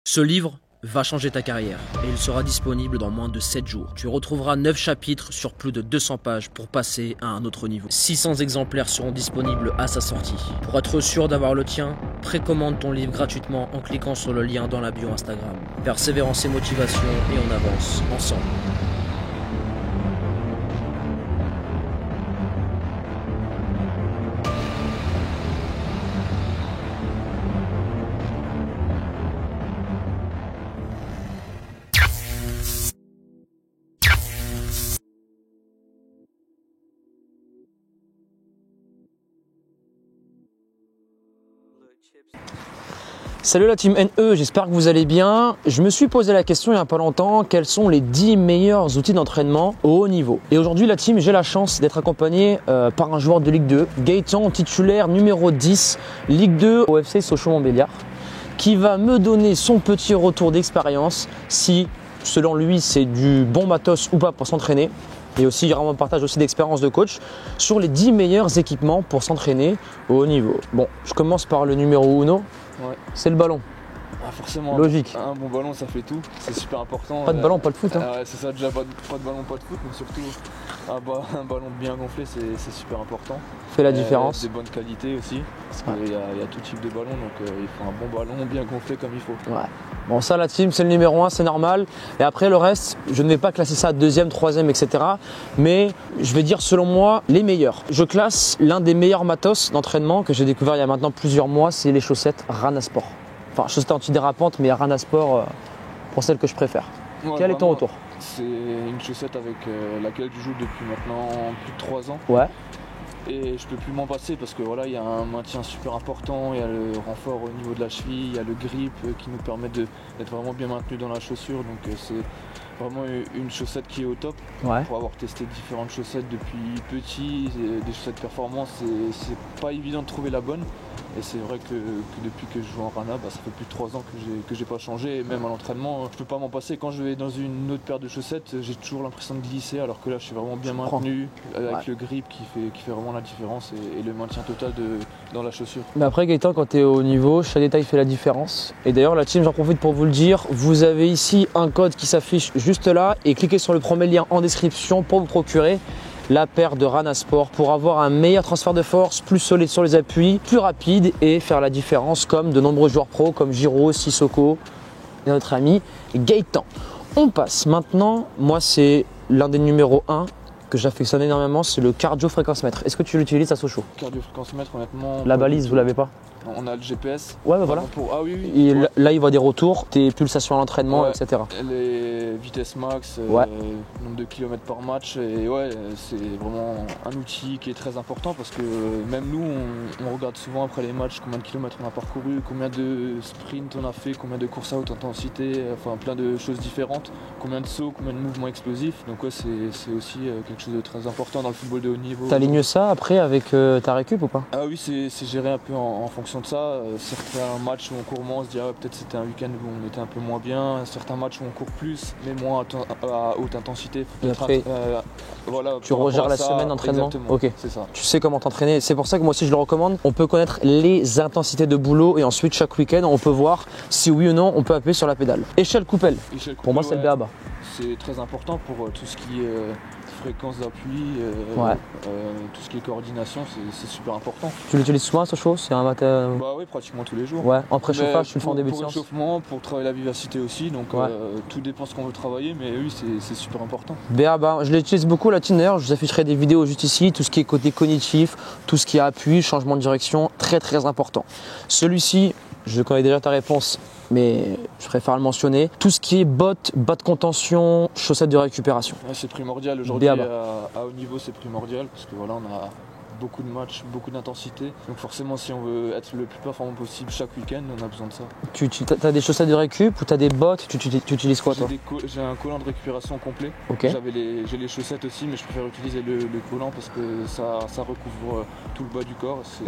Ce livre va changer ta carrière et il sera disponible dans moins de 7 jours. Tu retrouveras 9 chapitres sur plus de 200 pages pour passer à un autre niveau. 600 exemplaires seront disponibles à sa sortie. Pour être sûr d'avoir le tien, précommande ton livre gratuitement en cliquant sur le lien dans la bio Instagram. Persévérance et motivation et on avance ensemble. Salut la team NE, j'espère que vous allez bien. Je me suis posé la question il n'y a pas longtemps, quels sont les 10 meilleurs outils d'entraînement au haut niveau? Et aujourd'hui la team, j'ai la chance d'être accompagné par un joueur de Ligue 2, Gaëtan, titulaire numéro 10, Ligue 2 au FC Sochaux-Montbéliard, qui va me donner son petit retour d'expérience, si selon lui c'est du bon matos ou pas pour s'entraîner. Et aussi, il y aura un partage aussi d'expérience de coach sur les 10 meilleurs équipements pour s'entraîner au haut niveau. Bon, je commence par le numéro 1, c'est le ballon. Ah, forcément, logique. Un bon ballon, ça fait tout, c'est super important. Pas de ballon, pas de foot. Hein. C'est ça, déjà pas de ballon, pas de foot, mais surtout un ballon bien gonflé, c'est super important. Fait la différence. Des bonnes qualités aussi, parce qu'il y a tout type de ballon, donc il faut un bon ballon bien gonflé comme il faut. Ouais. Bon, ça, la team, c'est le numéro 1, c'est normal. Et après, le reste, je ne vais pas classer ça deuxième, troisième, etc. Mais je vais dire, selon moi, les meilleurs. Je classe l'un des meilleurs matos d'entraînement que j'ai découvert il y a maintenant plusieurs mois, c'est les chaussettes Rana Sport. Enfin, chaussettes antidérapantes, mais Rana Sport pour celles que je préfère. Ouais, quel est ton retour? C'est une chaussette avec laquelle je joue depuis maintenant plus de 3 ans. Ouais. Et je peux plus m'en passer parce que voilà, il y a un maintien super important, il y a le renfort au niveau de la cheville, il y a le grip qui nous permet d'être vraiment bien maintenu dans la chaussure. Donc c'est vraiment une chaussette qui est au top. Ouais. Pour avoir testé différentes chaussettes depuis petit, des chaussettes performance, c'est pas évident de trouver la bonne. Et c'est vrai que depuis que je joue en Rana, ça fait plus de 3 ans que j'ai pas changé. Et même à l'entraînement, je peux pas m'en passer. Quand je vais dans une autre paire de chaussettes, j'ai toujours l'impression de glisser, alors que là je suis vraiment bien maintenu, avec le grip qui fait vraiment la différence et le maintien total dans la chaussure. Mais après Gaëtan, quand tu es au niveau, chaque détail fait la différence. Et d'ailleurs la team, j'en profite pour vous le dire, vous avez ici un code qui s'affiche juste là et cliquez sur le premier lien en description pour vous procurer la paire de Rana Sport pour avoir un meilleur transfert de force, plus solide sur les appuis, plus rapide et faire la différence comme de nombreux joueurs pros comme Giro, Sissoko et notre ami Gaëtan. On passe maintenant, moi c'est l'un des numéros 1 que j'affectionne énormément, c'est le cardio fréquence mètre. Est-ce que tu l'utilises à Sochaux? Cardio fréquence mètre, honnêtement. La balise, vous l'avez pas? On a le GPS. Ouais, bah voilà. Ah oui, oui. Et là, il voit des retours, tes pulsations à l'entraînement, etc. Les vitesses max, nombre de kilomètres par match. Et ouais, c'est vraiment un outil qui est très important parce que même nous, on regarde souvent après les matchs combien de kilomètres on a parcouru, combien de sprints on a fait, combien de courses à haute intensité, enfin plein de choses différentes, combien de sauts, combien de mouvements explosifs. Donc ouais, c'est aussi quelque chose de très important dans le football de haut niveau. T'alignes ça après avec ta récup ou pas? Ah oui, c'est géré un peu en fonction de ça. Certains matchs où on court moins, on se dit peut-être c'était un week-end où on était un peu moins bien. Certains matchs où on court plus, mais moins à haute intensité. Et après, voilà, tu regères la semaine d'entraînement. Ok, c'est ça. Tu sais comment t'entraîner. C'est pour ça que moi aussi je le recommande. On peut connaître les intensités de boulot et ensuite chaque week-end on peut voir si oui ou non on peut appuyer sur la pédale. Échelle coupelle. Pour moi c'est le BABA. C'est très important pour tout ce qui est fréquence d'appui, tout ce qui est coordination, c'est super important. Tu l'utilises souvent à Sochaux? C'est un matin? Bah oui, pratiquement tous les jours. Ouais, en préchauffage, tu le fais en début de séance? Pour l'échauffement, pour travailler la vivacité aussi, donc tout dépend ce qu'on veut travailler, mais oui, c'est super important. BABA, je l'utilise beaucoup la team d'ailleurs, je vous afficherai des vidéos juste ici, tout ce qui est côté cognitif, tout ce qui est appui, changement de direction, très très important. Celui-ci, je connais déjà ta réponse, mais je préfère le mentionner. Tout ce qui est bottes, bas de contention, chaussettes de récupération. Ouais, c'est primordial aujourd'hui à haut niveau, c'est primordial parce que voilà, on a beaucoup de matchs, beaucoup d'intensité. Donc forcément, si on veut être le plus performant possible chaque week-end, on a besoin de ça. Tu as des chaussettes de récup ou tu as des bottes? Tu utilises quoi toi? J'ai un collant de récupération complet. Okay. J'ai les chaussettes aussi, mais je préfère utiliser le collant parce que ça recouvre tout le bas du corps. C'est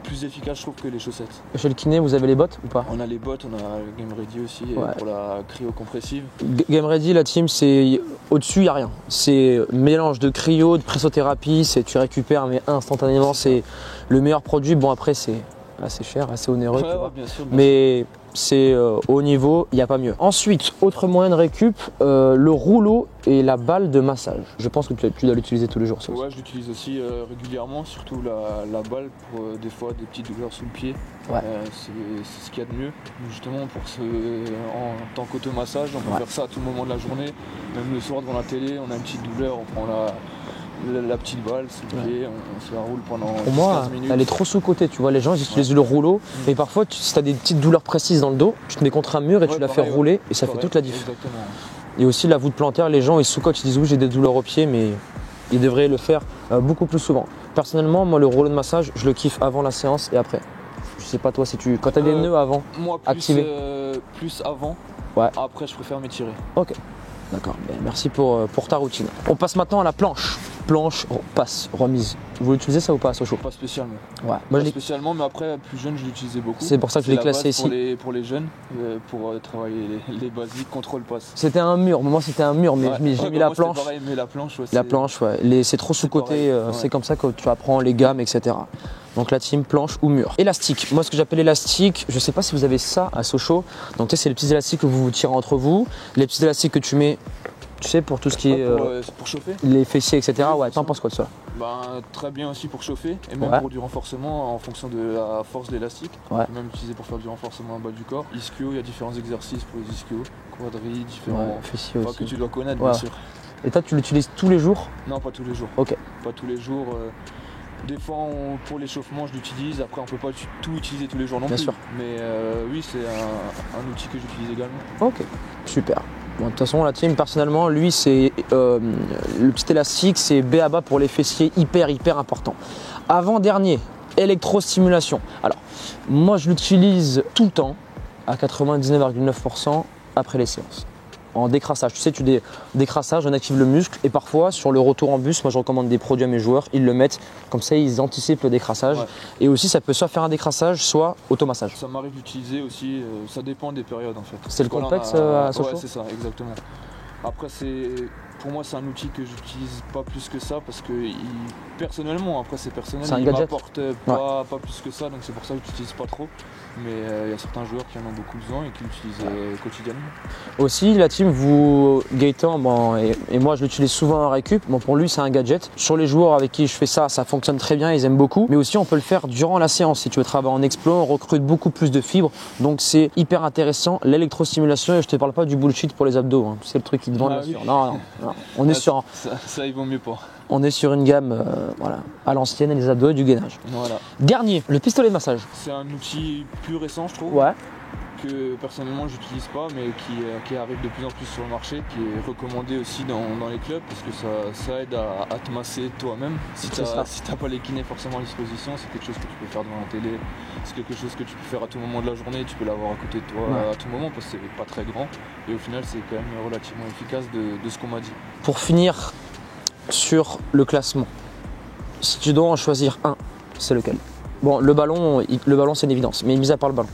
plus efficace je trouve que les chaussettes. Chez le kiné, vous avez les bottes ou pas? On a les bottes, on a Game Ready aussi pour la cryo-compressive. Game Ready, la team, c'est au-dessus, il n'y a rien. C'est mélange de cryo, de pressothérapie, tu récupères mais instantanément, c'est le meilleur produit. Bon après c'est assez cher, assez onéreux, bien sûr, mais c'est haut niveau, il n'y a pas mieux. Ensuite, autre moyen de récup, le rouleau et la balle de massage. Je pense que tu dois l'utiliser tous les jours. Ça aussi. Ouais, je l'utilise aussi régulièrement, surtout la balle pour des fois des petites douleurs sous le pied. Ouais. C'est ce qu'il y a de mieux. Justement, en tant qu'automassage, on peut faire ça à tout moment de la journée. Même le soir devant la télé, on a une petite douleur, on prend la petite balle sous le pied, on se la roule pendant 15 minutes. Pour moi, elle est trop sous-cotée, tu vois, les gens ils utilisent le rouleau et parfois si tu as des petites douleurs précises dans le dos, tu te mets contre un mur et tu la fais rouler et ça fait toute la diff. Exactement. Et aussi la voûte plantaire, les gens ils sous-cotent, ils disent oui j'ai des douleurs au pied mais ils devraient le faire beaucoup plus souvent. Personnellement, moi le rouleau de massage, je le kiffe avant la séance et après. Je sais pas toi, quand tu as des nœuds avant, moi, plus avant, après je préfère m'étirer. Ok. D'accord, merci pour ta routine. On passe maintenant à la planche. Planche, passe, remise. Vous l'utilisez ça ou pas à Sochaux? Pas spécialement. Ouais. Pas spécialement, mais après, plus jeune, je l'utilisais beaucoup. C'est pour ça que je l'ai classé ici. Pour les jeunes, pour travailler les basiques, contrôle passe. C'était un mur, moi c'était un mur, mais j'ai mis la planche. Pareil, mais la planche, c'est trop sous-côté, c'est comme ça que tu apprends les gammes, etc. Donc la team planche ou mur. Élastique, moi ce que j'appelle élastique, je sais pas si vous avez ça à Sochaux. Donc tu sais, c'est les petits élastiques que vous vous tirez entre vous, les petits élastiques que tu mets, tu sais, pour tout ce qui est pour chauffer, les fessiers, etc. Ouais, t'en penses quoi de ça? Très bien aussi pour chauffer et même pour du renforcement en fonction de la force de l'élastique. On peut même l'utiliser pour faire du renforcement en bas du corps. Ischio, il y a différents exercices pour les ischios, quadrilles, différents fessiers aussi. Que tu dois connaître bien sûr. Et toi tu l'utilises tous les jours? Non, pas tous les jours. Ok. Pas tous les jours. Des fois, pour l'échauffement, je l'utilise. Après, on peut pas tout utiliser tous les jours non plus. Bien sûr. Mais oui, c'est un outil que j'utilise également. Ok, super. Bon, de toute façon, la team, personnellement, lui, c'est le petit élastique, c'est B.A.B.A. pour les fessiers, hyper important. Avant-dernier, électrostimulation. Alors, moi, je l'utilise tout le temps, à 99,9% après les séances. En décrassage, tu sais, tu décrassage, on active le muscle et parfois sur le retour en bus, moi je recommande des produits à mes joueurs, ils le mettent, comme ça ils anticipent le décrassage et aussi ça peut soit faire un décrassage, soit automassage. Ça m'arrive d'utiliser aussi, ça dépend des périodes en fait. C'est le complexe à Sochaux? Ouais, c'est ça, exactement. Après pour moi c'est un outil que j'utilise pas plus que ça parce que personnellement, après c'est personnel, il m'apporte pas plus que ça, donc c'est pour ça que je l'utilise pas trop. Mais il y a certains joueurs qui en ont beaucoup besoin et qui l'utilisent quotidiennement. Aussi, la team, Gaëtan, et moi je l'utilise souvent en récup. Bon, pour lui, c'est un gadget. Sur les joueurs avec qui je fais ça, ça fonctionne très bien, ils aiment beaucoup. Mais aussi, on peut le faire durant la séance. Si tu veux travailler en explo, on recrute beaucoup plus de fibres. Donc, c'est hyper intéressant. L'électrostimulation, et je te parle pas du bullshit pour les abdos. Hein. C'est le truc qui te vend, bien sûr. Non. On est sur. Ça, il vaut mieux pas. On est sur une gamme à l'ancienne, les abdos et du gainage. Voilà. Dernier, le pistolet de massage. C'est un outil plus récent, je trouve. Ouais. Que personnellement j'utilise pas, mais qui arrive de plus en plus sur le marché, qui est recommandé aussi dans les clubs parce que ça aide à te masser toi-même. Si t'as pas les kinés forcément à disposition, c'est quelque chose que tu peux faire devant la télé, c'est quelque chose que tu peux faire à tout moment de la journée, tu peux l'avoir à côté de toi à tout moment parce que c'est pas très grand et au final c'est quand même relativement efficace de ce qu'on m'a dit. Pour finir sur le classement, si tu dois en choisir un, c'est lequel? Bon, le ballon c'est une évidence, mais mis à part le ballon.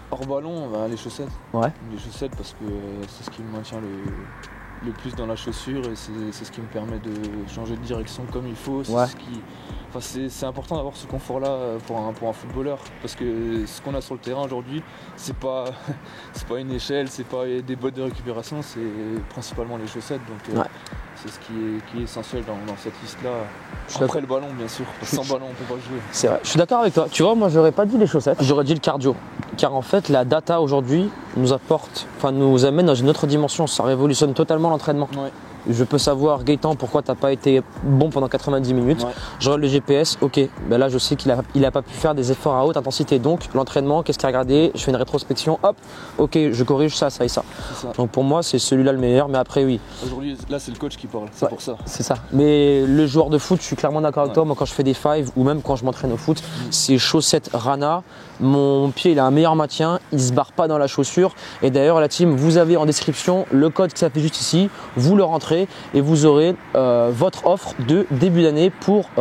Hors ballon, les chaussettes. Ouais. Les chaussettes parce que c'est ce qui me maintient le plus dans la chaussure et c'est ce qui me permet de changer de direction comme il faut. C'est important d'avoir ce confort-là pour un footballeur parce que ce qu'on a sur le terrain aujourd'hui, c'est pas une échelle, c'est pas des bottes de récupération, c'est principalement les chaussettes. Donc c'est ce qui est essentiel dans cette liste-là. Après le ballon, bien sûr. Sans ballon, on peut pas jouer. C'est vrai. Je suis d'accord avec toi. Tu vois, moi, j'aurais pas dit les chaussettes, j'aurais dit le cardio. Car en fait, la data aujourd'hui nous amène dans une autre dimension. Ça révolutionne totalement l'entraînement. Ouais. Je peux savoir, Gaëtan, pourquoi tu n'as pas été bon pendant 90 minutes. Ouais. Je regarde le GPS, ok, ben là je sais qu'il a pas pu faire des efforts à haute intensité. Donc l'entraînement, qu'est-ce qu'il a regardé? Je fais une rétrospection, hop, ok, je corrige ça et ça. Donc pour moi, c'est celui-là le meilleur, mais après oui. Aujourd'hui, là c'est le coach qui parle, c'est pour ça. C'est ça. Mais le joueur de foot, je suis clairement d'accord avec toi. Moi, quand je fais des fives ou même quand je m'entraîne au foot, c'est chaussettes Rana. Mon pied, il a un meilleur maintien, il ne se barre pas dans la chaussure. Et d'ailleurs, la team, vous avez en description le code qui s'affiche juste ici. Vous le rentrez et vous aurez votre offre de début d'année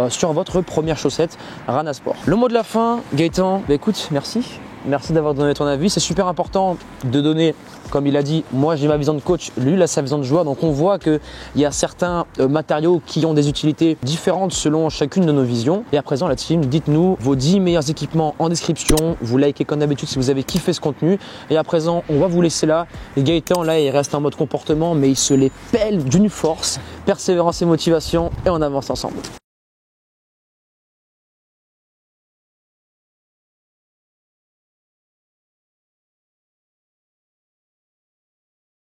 sur votre première chaussette Rana Sport. Le mot de la fin, Gaëtan, écoute, merci. merci d'avoir donné ton avis. C'est super important de donner, comme il a dit, moi j'ai ma vision de coach, lui il a sa vision de joueur. Donc on voit qu'il y a certains matériaux qui ont des utilités différentes selon chacune de nos visions. Et à présent la team, dites-nous vos 10 meilleurs équipements en description. Vous likez comme d'habitude si vous avez kiffé ce contenu. Et à présent, on va vous laisser là. Et Gaëtan là, il reste en mode comportement, mais il se les pèle d'une force. Persévérance et motivation et on avance ensemble.